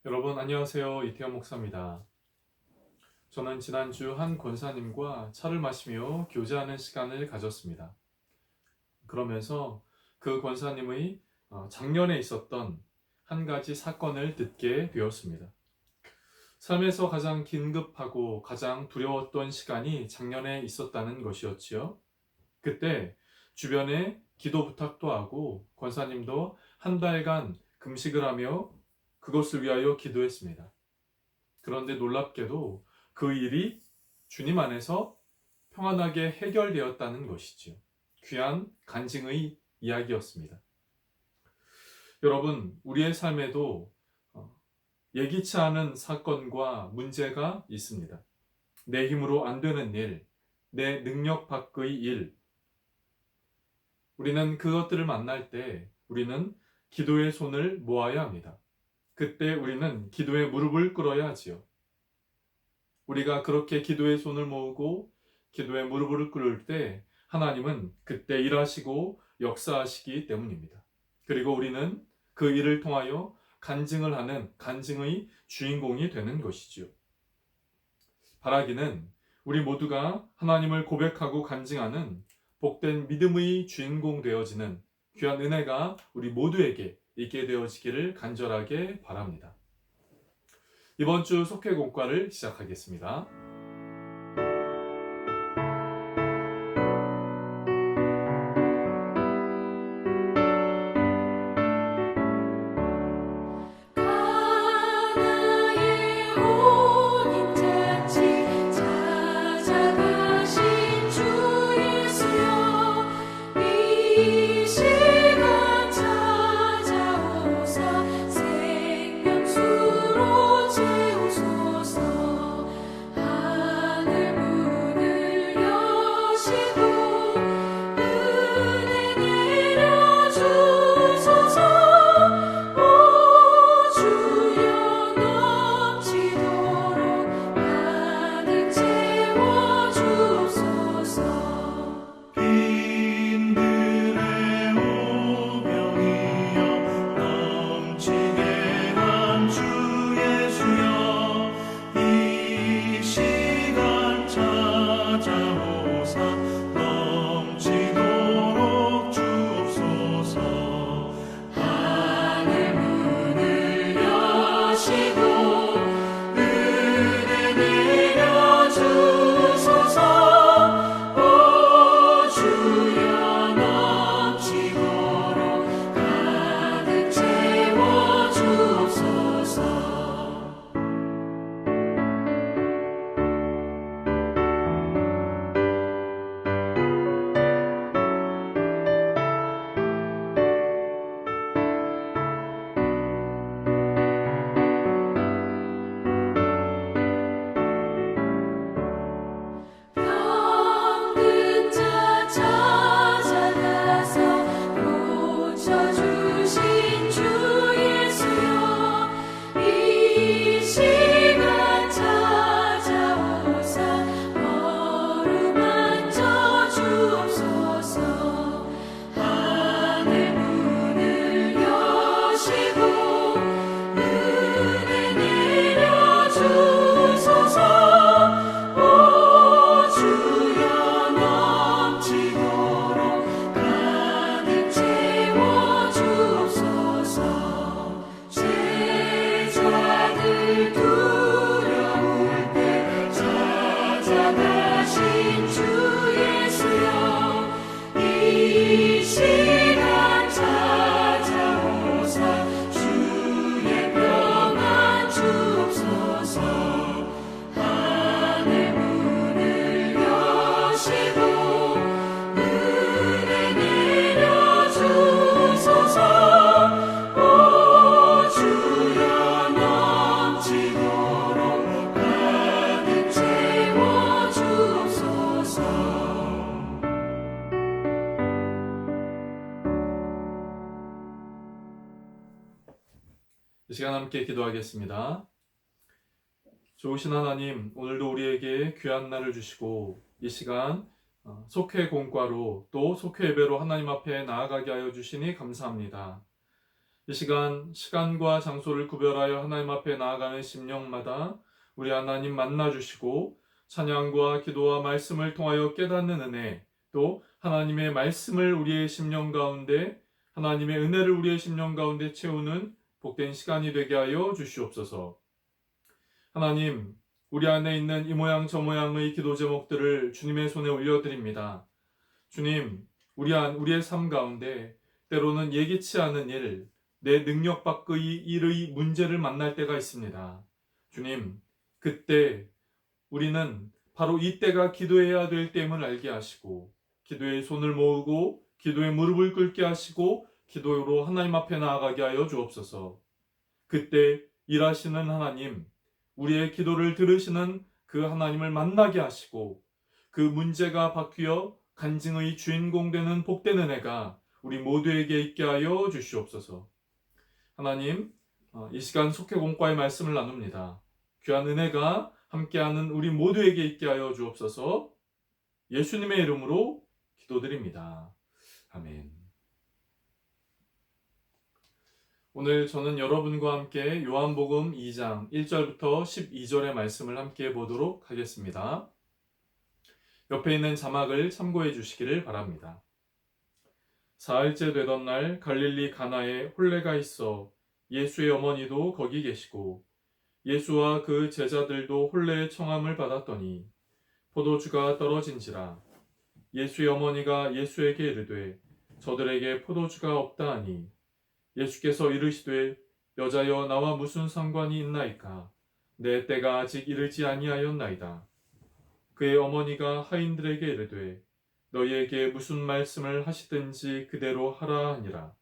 여러분 안녕하세요. 이태원 목사입니다. 저는 지난주 한 권사님과 차를 마시며 교제하는 시간을 가졌습니다. 그러면서 그 권사님의 작년에 있었던 한 가지 사건을 듣게 되었습니다. 삶에서 가장 긴급하고 가장 두려웠던 시간이 작년에 있었다는 것이었지요. 그때 주변에 기도 부탁도 하고 권사님도 한 달간 금식을 하며 그것을 위하여 기도했습니다. 그런데 놀랍게도 그 일이 주님 안에서 평안하게 해결되었다는 것이지요. 귀한 간증의 이야기였습니다. 여러분, 우리의 삶에도 예기치 않은 사건과 문제가 있습니다. 내 힘으로 안 되는 일, 내 능력 밖의 일. 우리는 그것들을 만날 때 우리는 기도의 손을 모아야 합니다. 그때 우리는 기도의 무릎을 꿇어야 하지요. 우리가 그렇게 기도의 손을 모으고 기도의 무릎을 꿇을 때 하나님은 그때 일하시고 역사하시기 때문입니다. 그리고 우리는 그 일을 통하여 간증을 하는 간증의 주인공이 되는 것이지요. 바라기는 우리 모두가 하나님을 고백하고 간증하는 복된 믿음의 주인공 되어지는 귀한 은혜가 우리 모두에게 있게 되어지기를 간절하게 바랍니다. 이번 주 속회 공과를 시작하겠습니다. 가나의 온 인자치 찾아가신 주 예수여, 이 시간 찾아오사 생명수로 채우소서. 하늘 문을 여시고 은혜 내려주소서. 주여 넘치도록 가득 채워주옵소서. 빈들의 오병이여 넘치게 한 주 예수여, 이 시간 찾아오사 넘치도록 주옵소서. 하늘 문을 여시고 은혜 내려주소서. 오 주여 넘치도록 가득 채워주옵소서. 병든 자 찾아가서 고쳐주신 주 예수여, 이 시간 찾아오사 어루만져 주옵소서. 하늘 문을 여시고 은혜 내려주소서. 오 주여 넘치도록 가득 채워주옵소서. 제자들 두려울 때 찾아가신 주 예수여, 이 시간 찾아오사 주의 평안 주옵소서. 하늘 문을 여시고 은혜 내려주소서. 오 주여 넘치도록 가득 채워주옵소서. 이 시간 함께 기도하겠습니다. 좋으신 하나님, 오늘도 우리에게 귀한 날을 주시고 이 시간 속회 공과로 또 속회 예배로 하나님 앞에 나아가게 하여 주시니 감사합니다. 이 시간과 장소를 구별하여 하나님 앞에 나아가는 심령마다 우리 하나님 만나주시고 찬양과 기도와 말씀을 통하여 깨닫는 은혜, 또 하나님의 말씀을 우리의 심령 가운데, 하나님의 은혜를 우리의 심령 가운데 채우는 복된 시간이 되게 하여 주시옵소서. 하나님, 우리 안에 있는 이 모양 저 모양의 기도 제목들을 주님의 손에 올려드립니다. 주님, 우리의 삶 가운데 때로는 예기치 않은 일, 내 능력 밖의 일의 문제를 만날 때가 있습니다. 주님, 그때 우리는 바로 이때가 기도해야 될 때임을 알게 하시고, 기도의 손을 모으고 기도의 무릎을 꿇게 하시고 기도로 하나님 앞에 나아가게 하여 주옵소서. 그때 일하시는 하나님, 우리의 기도를 들으시는 그 하나님을 만나게 하시고, 그 문제가 바뀌어 간증의 주인공 되는 복된 은혜가 우리 모두에게 있게 하여 주시옵소서. 하나님, 이 시간 속회공과의 말씀을 나눕니다. 귀한 은혜가 함께하는 우리 모두에게 있게 하여 주옵소서. 예수님의 이름으로 기도드립니다. 아멘. 오늘 저는 여러분과 함께 요한복음 2장 1절부터 12절의 말씀을 함께 보도록 하겠습니다. 옆에 있는 자막을 참고해 주시기를 바랍니다. 사흘째 되던 날 갈릴리 가나에 혼례가 있어 예수의 어머니도 거기 계시고 예수와 그 제자들도 혼례의 청함을 받았더니 포도주가 떨어진지라. 예수의 어머니가 예수에게 이르되 저들에게 포도주가 없다 하니 예수께서 이르시되 여자여 나와 무슨 상관이 있나이까? 내 때가 아직 이르지 아니하였나이다. 그의 어머니가 하인들에게 이르되 너희에게 무슨 말씀을 하시든지 그대로 하라 하니라.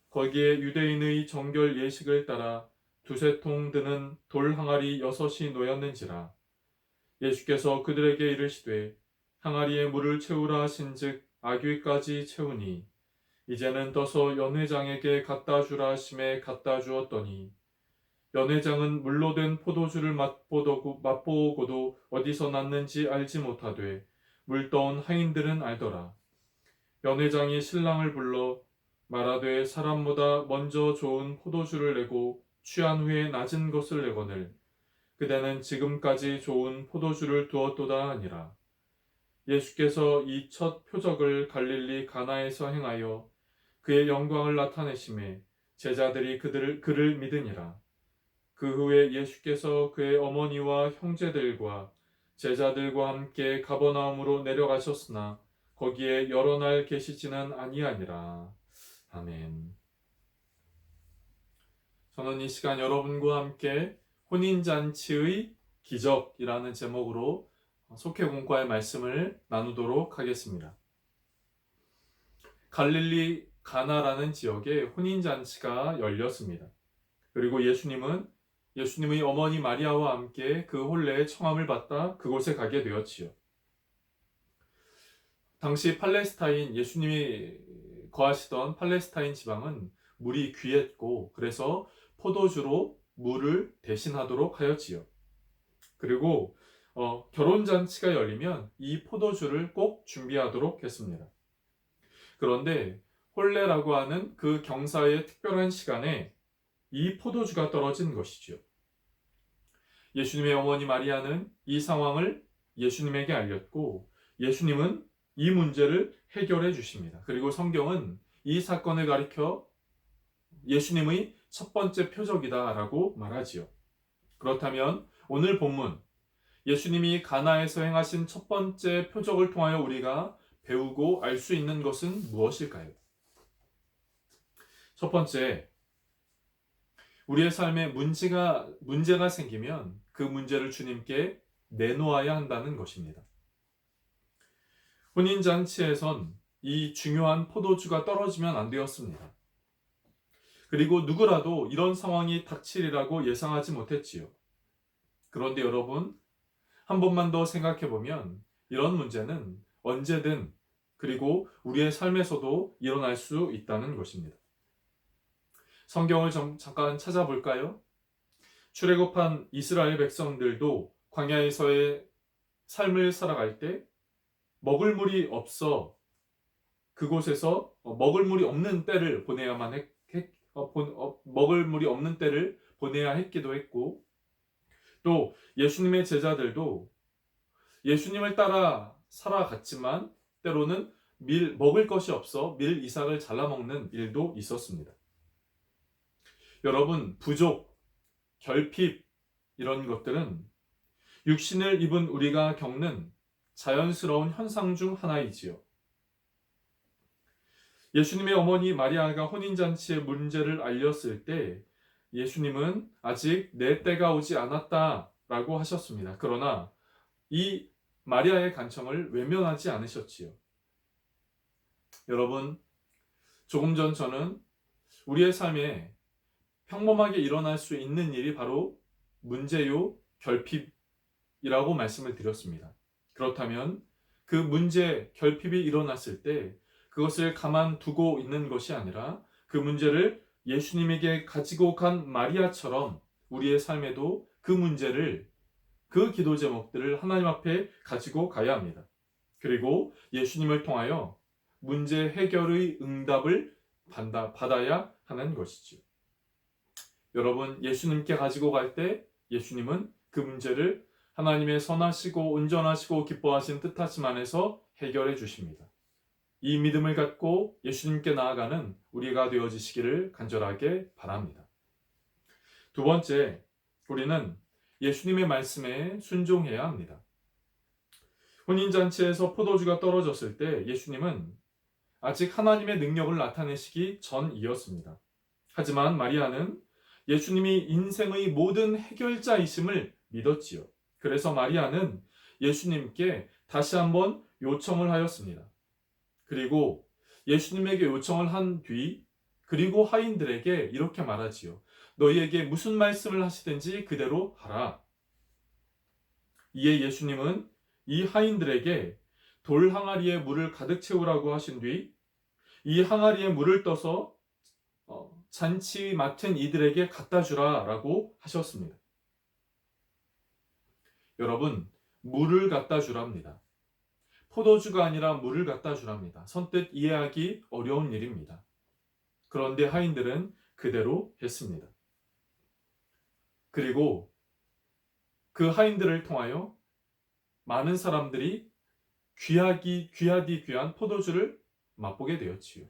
거기에 유대인의 정결 예식을 따라 두세 통 드는 돌 항아리 6이 놓였는지라. 예수께서 그들에게 이르시되 항아리에 물을 채우라 하신즉 아귀까지 채우니 이제는 떠서 연회장에게 갖다 주라 하심에 갖다 주었더니 연회장은 물로 된 포도주를 맛보고도 어디서 났는지 알지 못하되 물 떠온 하인들은 알더라. 연회장이 신랑을 불러 말하되 사람보다 먼저 좋은 포도주를 내고 취한 후에 낮은 것을 내거늘 그대는 지금까지 좋은 포도주를 두었도다 하니라. 예수께서 이 첫 표적을 갈릴리 가나에서 행하여 그의 영광을 나타내심에 제자들이 그를 믿으니라. 그 후에 예수께서 그의 어머니와 형제들과 제자들과 함께 가버나움으로 내려가셨으나 거기에 여러 날 계시지는 아니하니라. 아멘. 저는 이 시간 여러분과 함께 혼인잔치의 기적이라는 제목으로 속회공과의 말씀을 나누도록 하겠습니다. 갈릴리 가나라는 지역에 혼인잔치가 열렸습니다. 그리고 예수님의 어머니 마리아와 함께 그 혼례의 청함을 받다 그곳에 가게 되었지요. 당시 팔레스타인, 예수님이 거하시던 팔레스타인 지방은 물이 귀했고 그래서 포도주로 물을 대신하도록 하였지요. 그리고 결혼잔치가 열리면 이 포도주를 꼭 준비하도록 했습니다. 그런데 혼례라고 하는 그 경사의 특별한 시간에 이 포도주가 떨어진 것이지요. 예수님의 어머니 마리아는 이 상황을 예수님에게 알렸고 예수님은 이 문제를 해결해 주십니다. 그리고 성경은 이 사건을 가리켜 예수님의 첫 번째 표적이다라고 말하지요. 그렇다면 오늘 본문 예수님이 가나에서 행하신 첫 번째 표적을 통하여 우리가 배우고 알 수 있는 것은 무엇일까요? 첫 번째, 우리의 삶에 문제가 생기면 그 문제를 주님께 내놓아야 한다는 것입니다. 혼인잔치에선 이 중요한 포도주가 떨어지면 안 되었습니다. 그리고 누구라도 이런 상황이 닥치리라고 예상하지 못했지요. 그런데 여러분, 한 번만 더 생각해 보면 이런 문제는 언제든 그리고 우리의 삶에서도 일어날 수 있다는 것입니다. 성경을 잠깐 찾아볼까요? 출애굽한 이스라엘 백성들도 광야에서의 삶을 살아갈 때 먹을 물이 없어 그곳에서 먹을 물이 없는 때를 보내야만 먹을 물이 없는 때를 보내야 했기도 했고, 또 예수님의 제자들도 예수님을 따라 살아갔지만 때로는 먹을 것이 없어 밀 이삭을 잘라먹는 일도 있었습니다. 여러분, 부족, 결핍 이런 것들은 육신을 입은 우리가 겪는 자연스러운 현상 중 하나이지요. 예수님의 어머니 마리아가 혼인잔치의 문제를 알렸을 때 예수님은 아직 내 때가 오지 않았다라고 하셨습니다. 그러나 이 마리아의 간청을 외면하지 않으셨지요. 여러분, 조금 전 저는 우리의 삶에 평범하게 일어날 수 있는 일이 바로 문제요, 결핍이라고 말씀을 드렸습니다. 그렇다면 그 문제, 결핍이 일어났을 때 그것을 가만두고 있는 것이 아니라 그 문제를 예수님에게 가지고 간 마리아처럼 우리의 삶에도 그 문제를, 그 기도 제목들을 하나님 앞에 가지고 가야 합니다. 그리고 예수님을 통하여 문제 해결의 응답을 받아야 하는 것이지요. 여러분, 예수님께 가지고 갈 때 예수님은 그 문제를 하나님의 선하시고 온전하시고 기뻐하신 뜻하심 안에서 해결해 주십니다. 이 믿음을 갖고 예수님께 나아가는 우리가 되어지시기를 간절하게 바랍니다. 두 번째, 우리는 예수님의 말씀에 순종해야 합니다. 혼인잔치에서 포도주가 떨어졌을 때 예수님은 아직 하나님의 능력을 나타내시기 전이었습니다. 하지만 마리아는 예수님이 인생의 모든 해결자이심을 믿었지요. 그래서 마리아는 예수님께 다시 한번 요청을 하였습니다. 그리고 예수님에게 요청을 한 뒤, 그리고 하인들에게 이렇게 말하지요. 너희에게 무슨 말씀을 하시든지 그대로 하라. 이에 예수님은 이 하인들에게 돌 항아리에 물을 가득 채우라고 하신 뒤 이 항아리에 물을 떠서 잔치 맡은 이들에게 갖다 주라라고 하셨습니다. 여러분, 물을 갖다 주랍니다. 포도주가 아니라 물을 갖다 주랍니다. 선뜻 이해하기 어려운 일입니다. 그런데 하인들은 그대로 했습니다. 그리고 그 하인들을 통하여 많은 사람들이 귀하디 귀한 포도주를 맛보게 되었지요.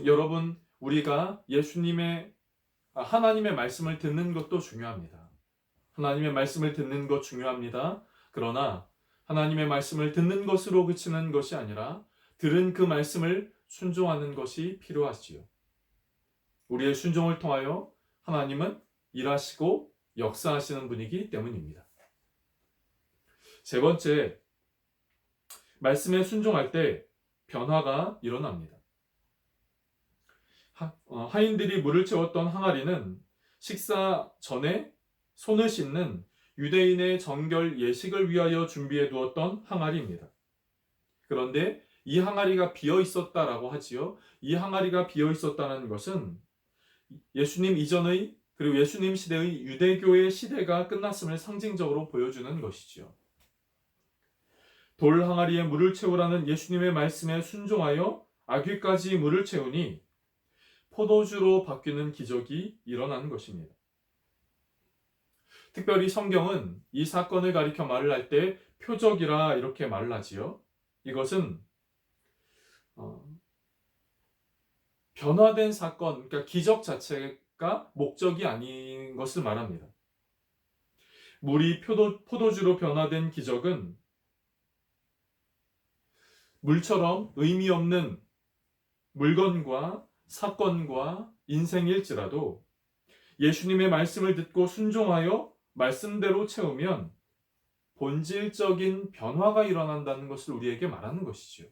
여러분, 우리가 하나님의 말씀을 듣는 것도 중요합니다. 하나님의 말씀을 듣는 것 중요합니다. 그러나 하나님의 말씀을 듣는 것으로 그치는 것이 아니라 들은 그 말씀을 순종하는 것이 필요하지요. 우리의 순종을 통하여 하나님은 일하시고 역사하시는 분이기 때문입니다. 세 번째, 말씀에 순종할 때 변화가 일어납니다. 하인들이 물을 채웠던 항아리는 식사 전에 손을 씻는 유대인의 정결 예식을 위하여 준비해 두었던 항아리입니다. 그런데 이 항아리가 비어 있었다라고 하지요. 이 항아리가 비어 있었다는 것은 예수님 이전의 그리고 예수님 시대의 유대교의 시대가 끝났음을 상징적으로 보여주는 것이지요. 돌 항아리에 물을 채우라는 예수님의 말씀에 순종하여 아귀까지 물을 채우니 포도주로 바뀌는 기적이 일어나는 것입니다. 특별히 성경은 이 사건을 가리켜 말을 할 때 표적이라 이렇게 말을 하지요. 이것은 변화된 사건, 그러니까 기적 자체가 목적이 아닌 것을 말합니다. 물이 포도주로 변화된 기적은 물처럼 의미 없는 물건과 사건과 인생일지라도 예수님의 말씀을 듣고 순종하여 말씀대로 채우면 본질적인 변화가 일어난다는 것을 우리에게 말하는 것이지요.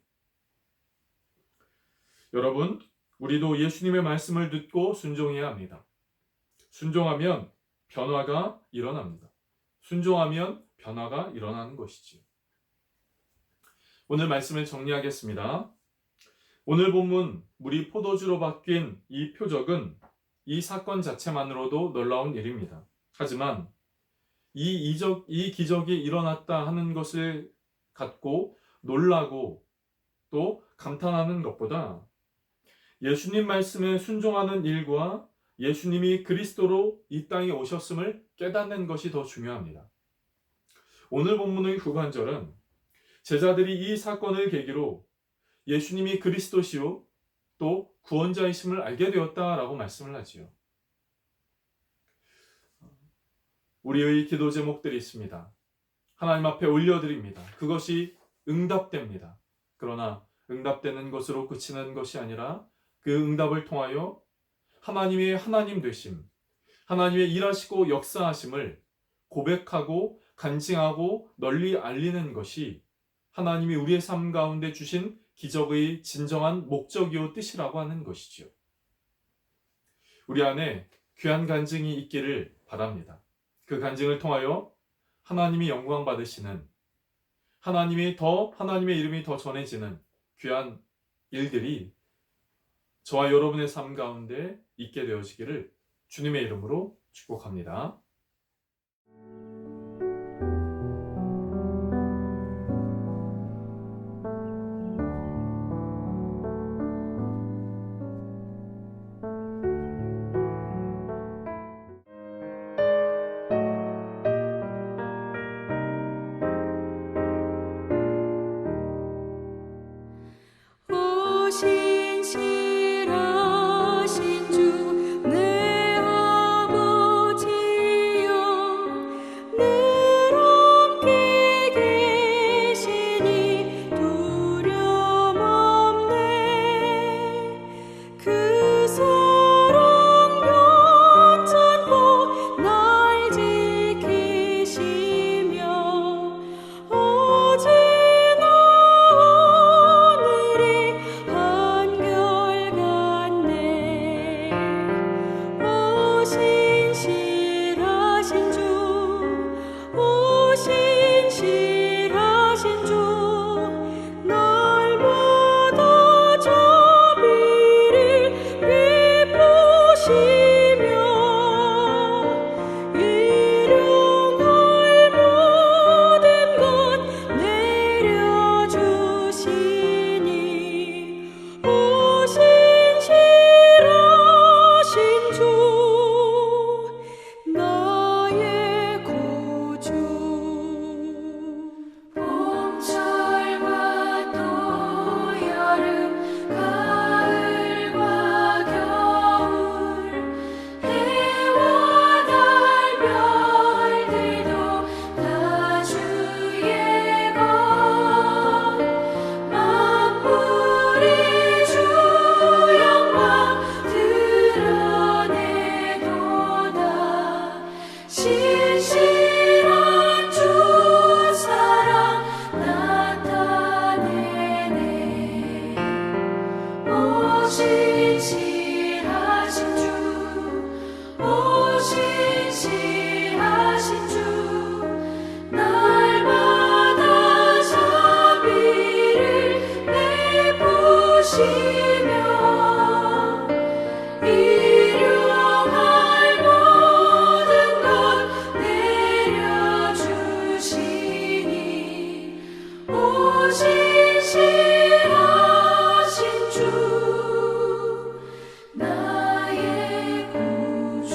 여러분, 우리도 예수님의 말씀을 듣고 순종해야 합니다. 순종하면 변화가 일어납니다. 순종하면 변화가 일어나는 것이지요. 오늘 말씀을 정리하겠습니다. 오늘 본문 물이 포도주로 바뀐 이 표적은 이 사건 자체만으로도 놀라운 일입니다. 하지만 이 기적이 일어났다 하는 것을 갖고 놀라고 또 감탄하는 것보다 예수님 말씀에 순종하는 일과 예수님이 그리스도로 이 땅에 오셨음을 깨닫는 것이 더 중요합니다. 오늘 본문의 후반절은 제자들이 이 사건을 계기로 예수님이 그리스도시요 또 구원자이심을 알게 되었다라고 말씀을 하지요. 우리의 기도 제목들이 있습니다. 하나님 앞에 올려드립니다. 그것이 응답됩니다. 그러나 응답되는 것으로 그치는 것이 아니라 그 응답을 통하여 하나님의 하나님 되심, 하나님의 일하시고 역사하심을 고백하고 간증하고 널리 알리는 것이 하나님이 우리의 삶 가운데 주신 기적의 진정한 목적이요 뜻이라고 하는 것이죠. 우리 안에 귀한 간증이 있기를 바랍니다. 그 간증을 통하여 하나님이 영광 받으시는, 하나님의 이름이 더 전해지는 귀한 일들이 저와 여러분의 삶 가운데 있게 되어지기를 주님의 이름으로 축복합니다. 신실하신 주 내 아버지여 늘 함께 계시니 두려움 없네 그 사랑 변찮고 날 지키시며 어제나 오늘이 한결같네 오 신실하신 주 오 신실하신 주 날마다 자비를 베푸시며 일용할 모든 것 내려주시니 오 신실하신 주 나의 구주 봄철과 또 여름 가을과 겨울 해와 달 별들도 다 주의 것 만물이 주 영광 드러내도다 신실한 주 사랑 나타내네 오 신실하신 주 오 신실하신 주 날마다 자비를 베푸시며 일용할 모든 것 내려주시니 오 신실하신 주 나의 구주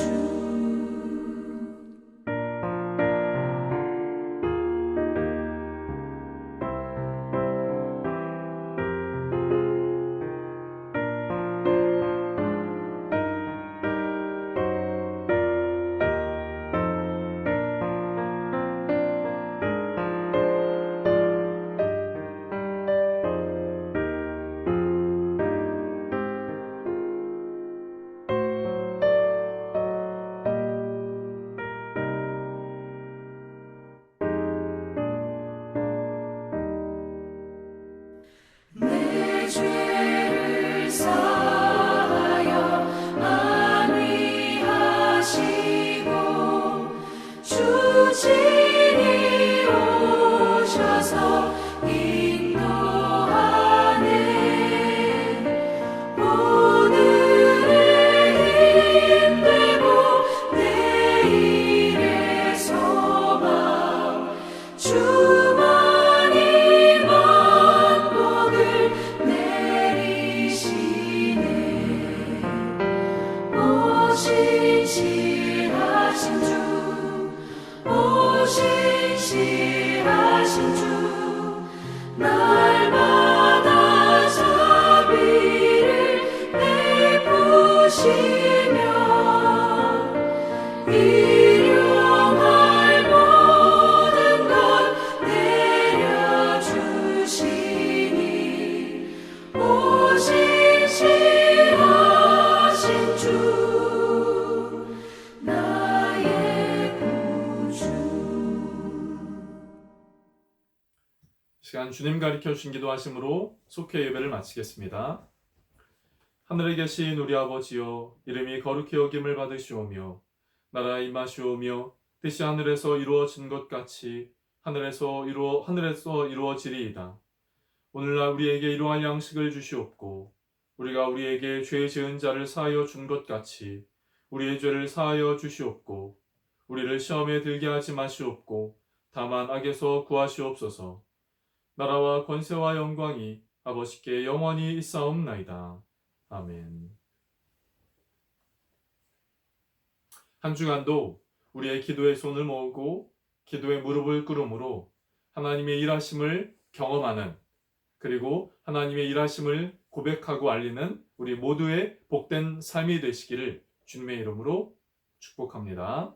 주님 가르쳐 주신 기도하심으로 속회 예배를 마치겠습니다. 하늘에 계신 우리 아버지여, 이름이 거룩히 여김을 받으시오며 나라가 임하시오며 뜻이 하늘에서 이루어진 것 같이 하늘에서 이루어지리이다. 오늘날 우리에게 이러한 양식을 주시옵고 우리가 우리에게 죄 지은 자를 사하여 준 것 같이 우리의 죄를 사하여 주시옵고 우리를 시험에 들게 하지 마시옵고 다만 악에서 구하시옵소서. 나라와 권세와 영광이 아버지께 영원히 있사옵나이다. 아멘. 한 주간도 우리의 기도의 손을 모으고 기도의 무릎을 꿇음으로 하나님의 일하심을 경험하는, 그리고 하나님의 일하심을 고백하고 알리는 우리 모두의 복된 삶이 되시기를 주님의 이름으로 축복합니다.